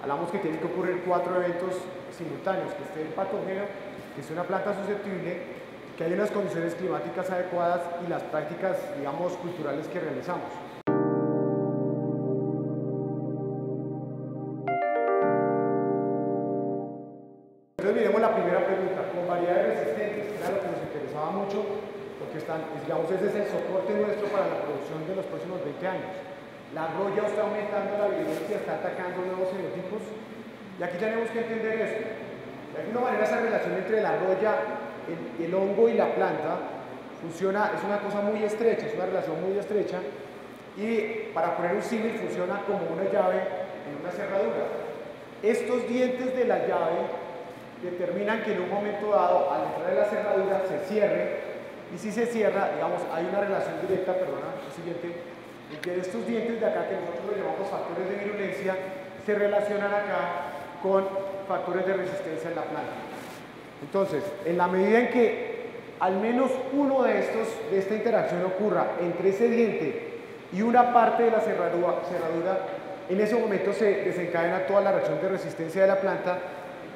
hablamos que tienen que ocurrir 4 eventos simultáneos, que esté el patógeno, que esté una planta susceptible, que haya unas condiciones climáticas adecuadas y las prácticas, digamos, culturales que realizamos. Entonces miremos la primera pregunta, con variedades resistentes, que era lo que nos interesaba mucho, porque digamos, ese es el soporte nuestro para la producción de los próximos 20 años. La roya está aumentando la virulencia, está atacando nuevos fenotipos, y aquí tenemos que entender esto. De alguna manera esa relación entre la roya, el hongo y la planta funciona, es una cosa muy estrecha, es una relación muy estrecha, y para poner un símil funciona como una llave en una cerradura. Estos dientes de la llave determinan que en un momento dado, al entrar en la cerradura, se cierre, y si se cierra, digamos, hay una relación directa, perdona, el siguiente, en que estos dientes de acá, que nosotros los llamamos factores de virulencia, se relacionan acá con factores de resistencia en la planta. Entonces, en la medida en que al menos uno de esta interacción ocurra entre ese diente y una parte de la cerradura, en ese momento se desencadena toda la reacción de resistencia de la planta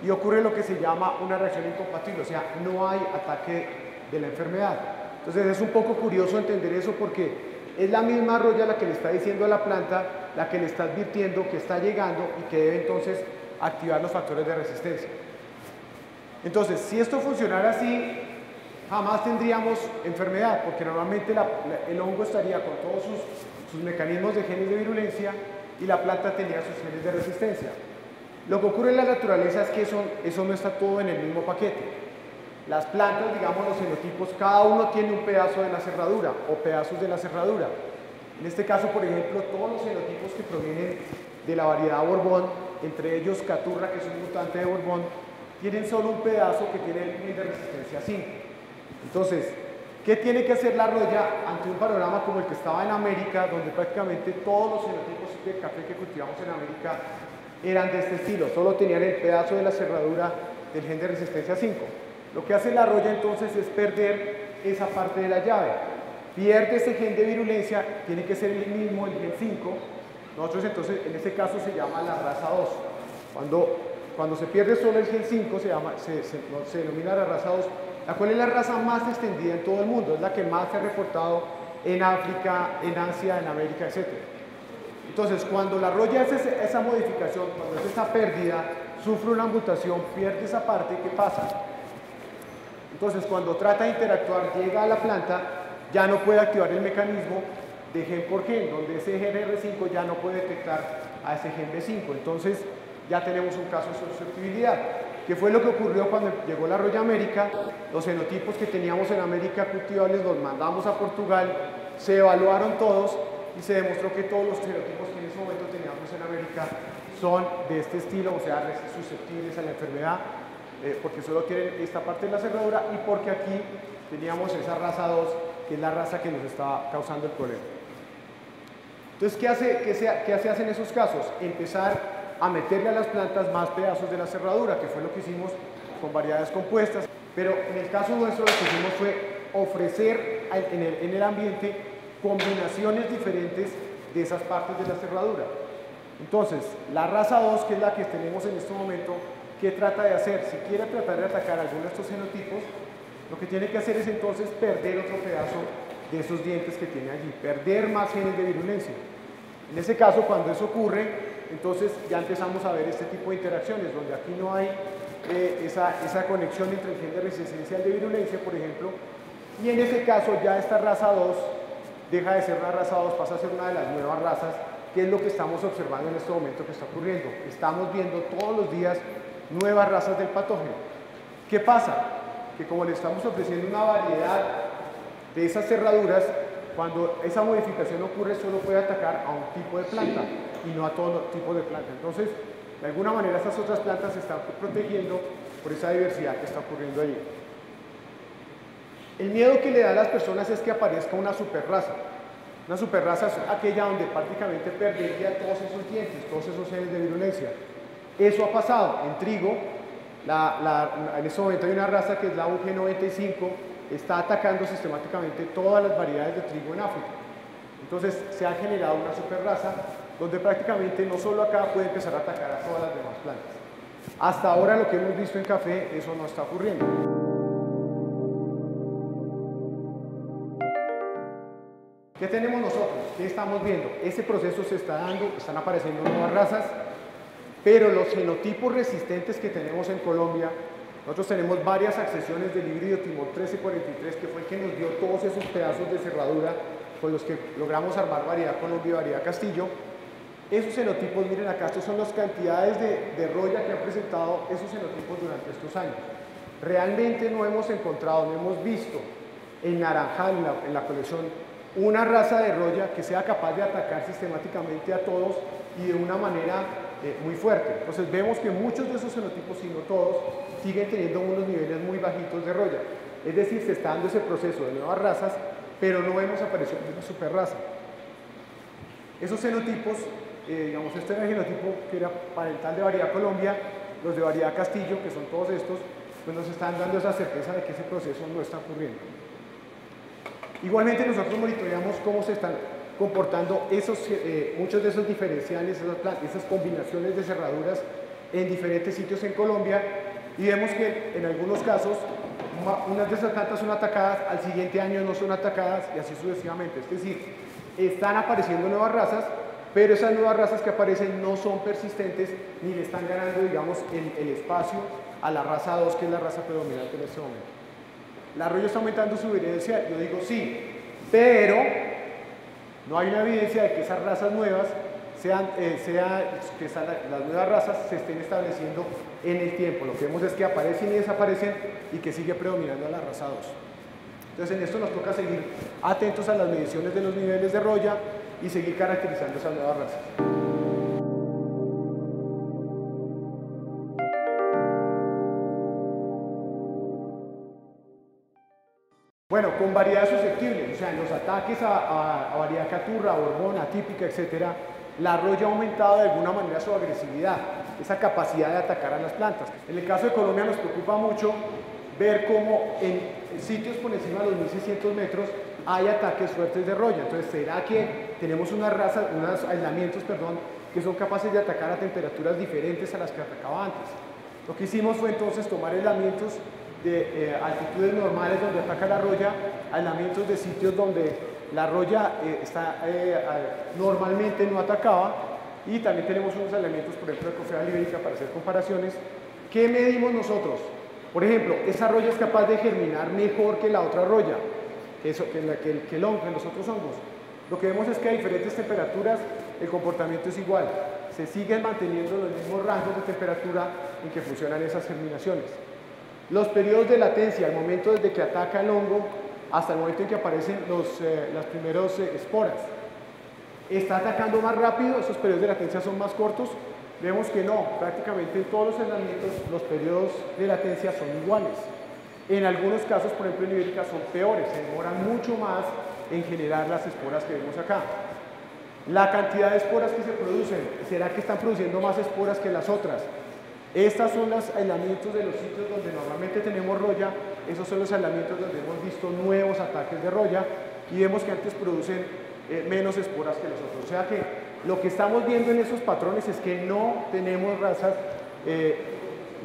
y ocurre lo que se llama una reacción incompatible, o sea, no hay ataque de la enfermedad. Entonces es un poco curioso entender eso porque es la misma roya la que le está diciendo a la planta, la que le está advirtiendo que está llegando y que debe entonces activar los factores de resistencia. Entonces, si esto funcionara así, jamás tendríamos enfermedad, porque normalmente el hongo estaría con todos sus mecanismos de genes de virulencia y la planta tenía sus genes de resistencia. Lo que ocurre en la naturaleza es que eso no está todo en el mismo paquete. Las plantas, digamos los fenotipos, cada uno tiene un pedazo de la cerradura o pedazos de la cerradura. En este caso, por ejemplo, todos los fenotipos que provienen de la variedad Borbón, entre ellos Caturra, que es un mutante de Borbón, tienen solo un pedazo que tiene el gen de resistencia 5. Entonces, ¿qué tiene que hacer la roya ante un panorama como el que estaba en América, donde prácticamente todos los fenotipos de café que cultivamos en América eran de este estilo, solo tenían el pedazo de la cerradura del gen de resistencia 5. Lo que hace la roya entonces es perder esa parte de la llave. Pierde ese gen de virulencia, tiene que ser el mismo, el gen 5. Nosotros entonces, en este caso se llama la raza 2. Cuando se pierde solo el gen 5 se denomina la raza 2, la cual es la raza más extendida en todo el mundo, es la que más se ha reportado en África, en Asia, en América, etc. Entonces, cuando la roya hace esa modificación, cuando hace esa pérdida, sufre una mutación, pierde esa parte, ¿qué pasa? Entonces, cuando trata de interactuar, llega a la planta, ya no puede activar el mecanismo de gen por gen, donde ese gen R5 ya no puede detectar a ese gen B5. Entonces, ya tenemos un caso de susceptibilidad. ¿Qué fue lo que ocurrió cuando llegó la roya América? Los fenotipos que teníamos en América cultivables los mandamos a Portugal, se evaluaron todos y se demostró que todos los fenotipos que en ese momento teníamos en América son de este estilo, o sea, susceptibles a la enfermedad, porque solo tienen esta parte de la cerradura y porque aquí teníamos esa raza 2, que es la raza que nos estaba causando el problema. Entonces, ¿qué se hace en esos casos? Empezar a meterle a las plantas más pedazos de la cerradura, que fue lo que hicimos con variedades compuestas, pero en el caso nuestro lo que hicimos fue ofrecer en el ambiente combinaciones diferentes de esas partes de la cerradura. Entonces, la raza 2, que es la que tenemos en este momento, ¿qué trata de hacer? Si quiere tratar de atacar alguno de estos fenotipos, lo que tiene que hacer es entonces perder otro pedazo de esos dientes que tiene allí, perder más genes de virulencia. En ese caso, cuando eso ocurre, entonces ya empezamos a ver este tipo de interacciones, donde aquí no hay esa conexión entre el gen de resistencia y el de virulencia, por ejemplo, y en ese caso ya esta raza 2 deja de ser una raza 2, pasa a ser una de las nuevas razas, que es lo que estamos observando en este momento que está ocurriendo. Estamos viendo todos los días nuevas razas del patógeno. ¿Qué pasa? Que como le estamos ofreciendo una variedad de esas cerraduras, cuando esa modificación ocurre solo puede atacar a un tipo de planta y no a todo tipo de planta. Entonces, de alguna manera estas otras plantas se están protegiendo por esa diversidad que está ocurriendo allí. El miedo que le da a las personas es que aparezca una superraza. Una superraza es aquella donde prácticamente perdería todos esos dientes, todos esos genes de virulencia. Eso ha pasado en trigo. En este momento hay una raza que es la UG95, está atacando sistemáticamente todas las variedades de trigo en África. Entonces se ha generado una superraza donde prácticamente no solo acá puede empezar a atacar a todas las demás plantas. Hasta ahora lo que hemos visto en café, eso no está ocurriendo. ¿Qué tenemos nosotros? ¿Qué estamos viendo? Ese proceso se está dando, están apareciendo nuevas razas, pero los genotipos resistentes que tenemos en Colombia, nosotros tenemos varias accesiones del híbrido Timor 1343, que fue el que nos dio todos esos pedazos de cerradura con los que logramos armar variedad Colombia y variedad Castillo. Esos genotipos, miren acá, estas son las cantidades de roya que han presentado esos genotipos durante estos años. Realmente no hemos encontrado, no hemos visto en Naranjal, en la colección, una raza de roya que sea capaz de atacar sistemáticamente a todos y de una manera muy fuerte. Entonces vemos que muchos de esos genotipos, si no todos, siguen teniendo unos niveles muy bajitos de roya. Es decir, se está dando ese proceso de nuevas razas, pero no vemos aparición de una superraza. Esos genotipos, digamos, este era el genotipo que era parental de variedad Colombia, los de variedad Castillo, que son todos estos, pues nos están dando esa certeza de que ese proceso no está ocurriendo. Igualmente nosotros monitoreamos cómo se están comportando muchos de esos diferenciales, esas combinaciones de cerraduras en diferentes sitios en Colombia, y vemos que en algunos casos unas de esas plantas son atacadas, al siguiente año no son atacadas y así sucesivamente. Es decir, están apareciendo nuevas razas, pero esas nuevas razas que aparecen no son persistentes ni le están ganando, digamos, el espacio a la raza 2, que es la raza predominante en este momento. ¿La roya está aumentando su virulencia? Yo digo sí, pero no hay una evidencia de que esas razas nuevas las nuevas razas se estén estableciendo en el tiempo. Lo que vemos es que aparecen y desaparecen y que sigue predominando a la raza 2. Entonces en esto nos toca seguir atentos a las mediciones de los niveles de roya y seguir caracterizando esas nuevas razas. Bueno, con variedades susceptibles, o sea, en los ataques a variedad caturra, borbón, atípica, etcétera, la roya ha aumentado de alguna manera su agresividad, esa capacidad de atacar a las plantas. En el caso de Colombia nos preocupa mucho ver cómo en sitios por encima de los 1600 metros hay ataques fuertes de roya. Entonces, ¿será que tenemos unos aislamientos, que son capaces de atacar a temperaturas diferentes a las que atacaba antes? Lo que hicimos fue entonces tomar aislamientos de altitudes normales donde ataca la roya, aislamientos de sitios donde la roya normalmente no atacaba, y también tenemos unos aislamientos, por ejemplo, de Cofea ibérica para hacer comparaciones. ¿Qué medimos nosotros? Por ejemplo, esa roya es capaz de germinar mejor que la otra roya, que los otros hongos. Lo que vemos es que a diferentes temperaturas el comportamiento es igual. Se siguen manteniendo los mismos rangos de temperatura en que funcionan esas germinaciones. Los periodos de latencia, el momento desde que ataca el hongo hasta el momento en que aparecen las primeras esporas. ¿Está atacando más rápido? ¿Esos periodos de latencia son más cortos? Vemos que no, prácticamente en todos los aislamientos los periodos de latencia son iguales. En algunos casos, por ejemplo en ibérica, son peores, se demoran mucho más en generar las esporas que vemos acá. La cantidad de esporas que se producen, ¿será que están produciendo más esporas que las otras? Estos son los aislamientos de los sitios donde normalmente tenemos roya, esos son los aislamientos donde hemos visto nuevos ataques de roya y vemos que antes producen menos esporas que los otros. O sea que lo que estamos viendo en esos patrones es que no tenemos razas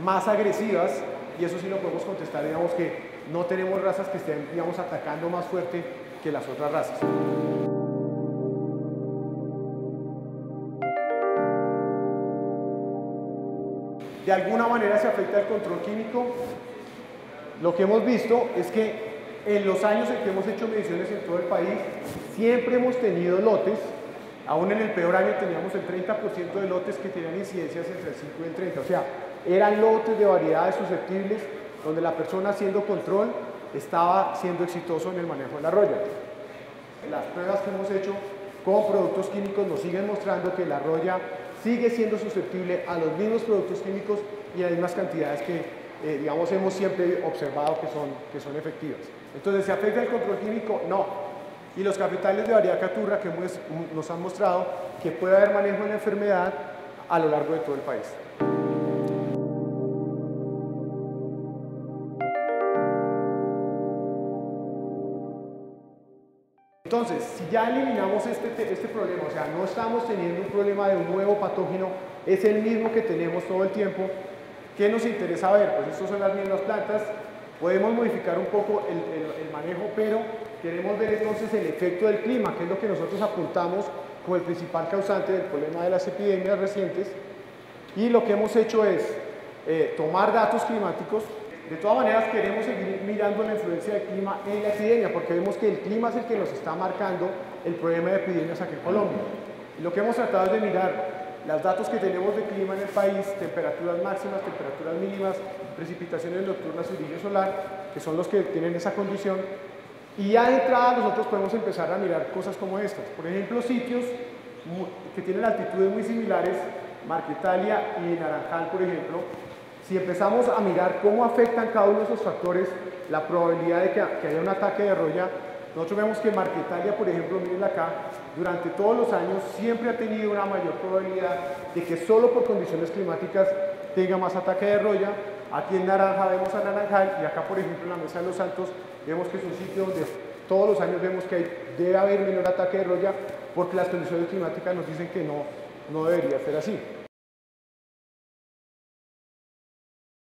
más agresivas, y eso sí lo podemos contestar, digamos que no tenemos razas que estén, digamos, atacando más fuerte que las otras razas. De alguna manera se afecta el control químico. Lo que hemos visto es que en los años en que hemos hecho mediciones en todo el país, siempre hemos tenido lotes, aún en el peor año teníamos el 30% de lotes que tenían incidencias entre el 5 y el 30, o sea, eran lotes de variedades susceptibles donde la persona haciendo control estaba siendo exitoso en el manejo de la roya. Las pruebas que hemos hecho con productos químicos nos siguen mostrando que la roya sigue siendo susceptible a los mismos productos químicos y a las mismas cantidades que, digamos, hemos siempre observado que son efectivas. Entonces, ¿se afecta el control químico? No. Y los cafetales de variedad caturra que nos han mostrado que puede haber manejo de la enfermedad a lo largo de todo el país. Entonces, si ya eliminamos este problema, o sea, no estamos teniendo un problema de un nuevo patógeno, es el mismo que tenemos todo el tiempo, ¿qué nos interesa ver? Pues estas son las mismas plantas, podemos modificar un poco el manejo, pero queremos ver entonces el efecto del clima, que es lo que nosotros apuntamos como el principal causante del problema de las epidemias recientes, y lo que hemos hecho es tomar datos climáticos. De todas maneras queremos seguir mirando la influencia del clima en la epidemia, porque vemos que el clima es el que nos está marcando el problema de epidemias aquí en Colombia. Y lo que hemos tratado es de mirar los datos que tenemos de clima en el país, temperaturas máximas, temperaturas mínimas, precipitaciones nocturnas y brillo solar, que son los que tienen esa condición, y ya de entrada nosotros podemos empezar a mirar cosas como estas. Por ejemplo, sitios que tienen altitudes muy similares, Marquetalia y Naranjal, por ejemplo, si empezamos a mirar cómo afectan cada uno de esos factores la probabilidad de que haya un ataque de roya, nosotros vemos que Marquetalia, por ejemplo, miren acá, durante todos los años siempre ha tenido una mayor probabilidad de que solo por condiciones climáticas tenga más ataque de roya. Aquí en naranja vemos a Naranjal y acá, por ejemplo, en la Mesa de los Altos, vemos que es un sitio donde todos los años vemos que debe haber menor ataque de roya porque las condiciones climáticas nos dicen que no debería ser así.